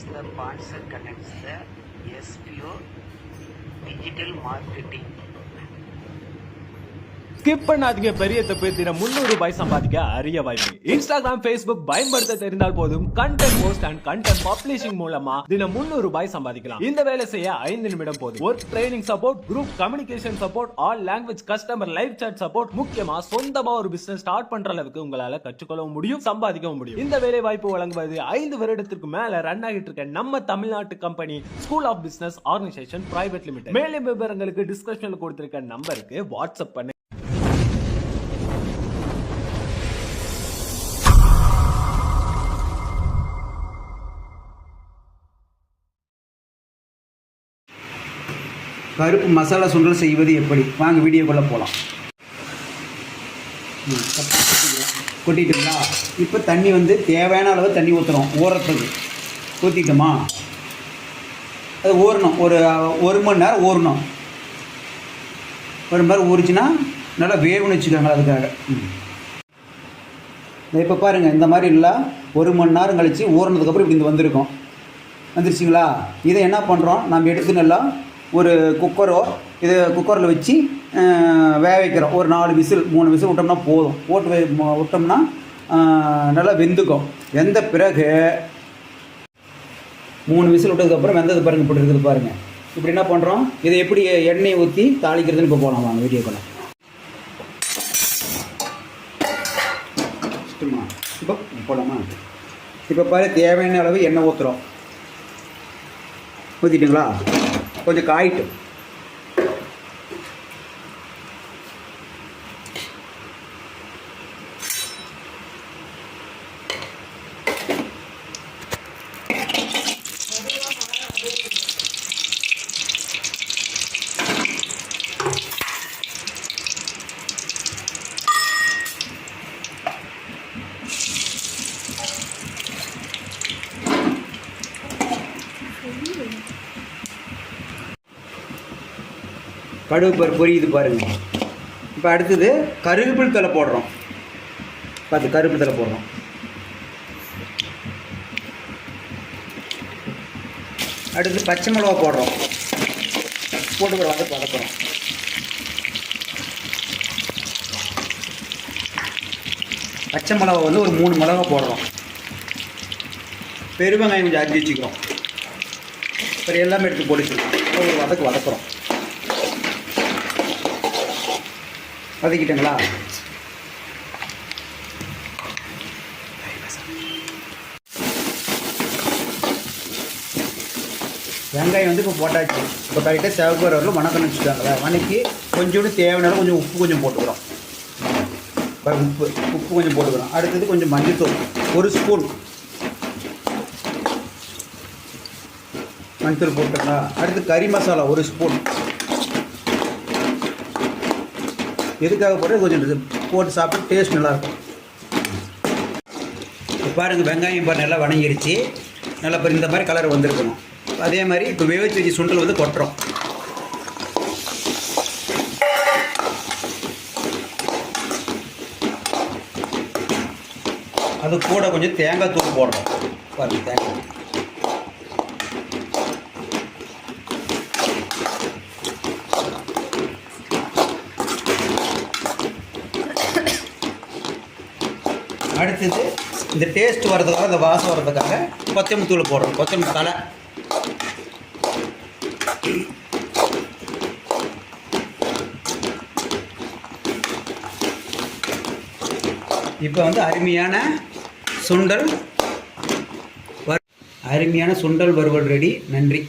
is the sponsor connects the SPO digital marketing. Skip பண்ணாதீங்க. பெரிய தப்பு. தினம் 300 ரூபாய் சம்பாதிக்க அரிய வாய்ப்பு. இன்ஸ்டாகிராம், Facebook பயன்படுத்த தெரிந்தால் போதும். Content post and content publishing மூலமா தினம் 300 ரூபாய் சம்பாதிக்கலாம். இந்த வேலை செய்ய 5 நிமிடம் போதும். Work training support, group communication support, all language customer live chat support, முக்கியமா சொந்தமா ஒரு பிசினஸ் ஸ்டார்ட் பண்ற அளவுக்கு உங்களால கற்றுக்கொள்ளவும் முடியும், சம்பாதிக்கவும் முடியும். இந்த வேலை வாய்ப்பு வழங்குவது 5 வருடத்திற்கு மேல ரன் ஆகிட்டு இருக்க நம்ம தமிழ்நாட்டு company school of business organisation private limited. மேலும் விவரங்களுக்கு டிஸ்கிரிப்ஷன்ல கொடுத்திருக்க நம்பருக்கு வாட்ஸ்அப் பண்ணு. கருப்பு மசாலா சுண்டல் செய்வது எப்படி? வாங்க வீடியோக்குள்ளே போகலாம். கொட்டிட்டுங்களா? இப்போ தண்ணி வந்து தேவையான அளவு தண்ணி ஊற்றுறோம். ஊறத்துக்கு ஊற்றிட்டோமா? அது ஊறணும். ஒரு மணி நேரம் ஊறணும். ஒரு மணி நேரம் ஊறிச்சுன்னா நல்லா வேவுன்னு வச்சுக்கோங்க. அதுக்காக இப்போ பாருங்கள், இந்த மாதிரி இல்லை. 1 மணி நேரம் கழித்து ஊறினதுக்கப்புறம் இப்படி வந்திருக்கோம். வந்துருச்சிங்களா? இதை என்ன பண்ணுறோம், நம்ம எடுத்து நல்லா ஒரு குக்கரில் வச்சு வேக வைக்கிறோம். ஒரு 4 விசில் 3 விசில் விட்டோம்னா போதும். விட்டோம்னா நல்லா வெந்துக்கும். வெந்த பிறகு 3 விசில் விட்டதுக்கப்புறம் வெந்தது பாருங்கள், இப்படி இருக்குது பாருங்கள். இப்படி என்ன பண்ணுறோம், இதை எப்படி எண்ணெய் ஊற்றி தாளிக்கிறதுன்னு இப்போ போகலாம். வாங்க வீடியோக்குள்ள. இப்போ போகலாமா? இப்போ பாரு, தேவையான அளவு எண்ணெய் ஊற்றுறோம். ஊற்றிட்டுங்களா? கொஞ்சம் காயிட்டு கடுகு பருப்பு பொரியுது பாருங்கள். இப்போ அடுத்தது கருவேப்பிலை தழை போடுறோம். கருவேப்பிலை தழை போடுறோம். அடுத்து பச்சை மிளகா போடுறோம். போட்டு வதக்குறோம். பச்சை மிளகா வந்து ஒரு 3 மிளகா போடுறோம். பெருவெங்காயம் கொஞ்சம் அரிஞ்சு வச்சுக்கிறோம். அப்புறம் எல்லாமே எடுத்து போட்டுக்கலாம். ஒரு வதக்குறோம். வதக்கிட்டங்களா? வெங்காயம் வந்து இப்போ போட்டாச்சு. இப்போ கரெக்டாக சிவப்பு வரலும் வணக்கம்னு வச்சுட்டாங்களே. வணக்கி கொஞ்சோண்டு தேவையான கொஞ்சம் உப்பு கொஞ்சம் போட்டுக்கிறோம். உப்பு கொஞ்சம் போட்டுக்கிறோம். அடுத்தது கொஞ்சம் மஞ்சள்தூள் 1 ஸ்பூன் மஞ்சள் போட்டுங்களா? அடுத்து கறி மசாலா 1 ஸ்பூன். எதுக்காக போட்டு கொஞ்சம் போட்டு சாப்பிட்டு டேஸ்ட் நல்லாயிருக்கும். இப்போ பாருங்கள், வெங்காயம் இப்போ நல்லா வணங்கிருச்சு. நல்லா இப்போ இந்த மாதிரி கலர் வந்திருக்கணும். அதே மாதிரி இப்போ வேவிச்சு வச்சு சுண்டல் வந்து கொட்டுறோம். அது கூட கொஞ்சம் தேங்காய் தூள் போடுறோம். பாருங்கள், தேங்காய் அடுத்தது இந்த டேஸ்ட் வர்றதுக்காக, இந்த வாசம் வர்றதுக்காக கொத்தமல்லி தூள் போடுறோம். கொத்தமல்லி தழை. இப்போ வந்து அருமையான சுண்டல் வறுவல் ரெடி. நன்றி.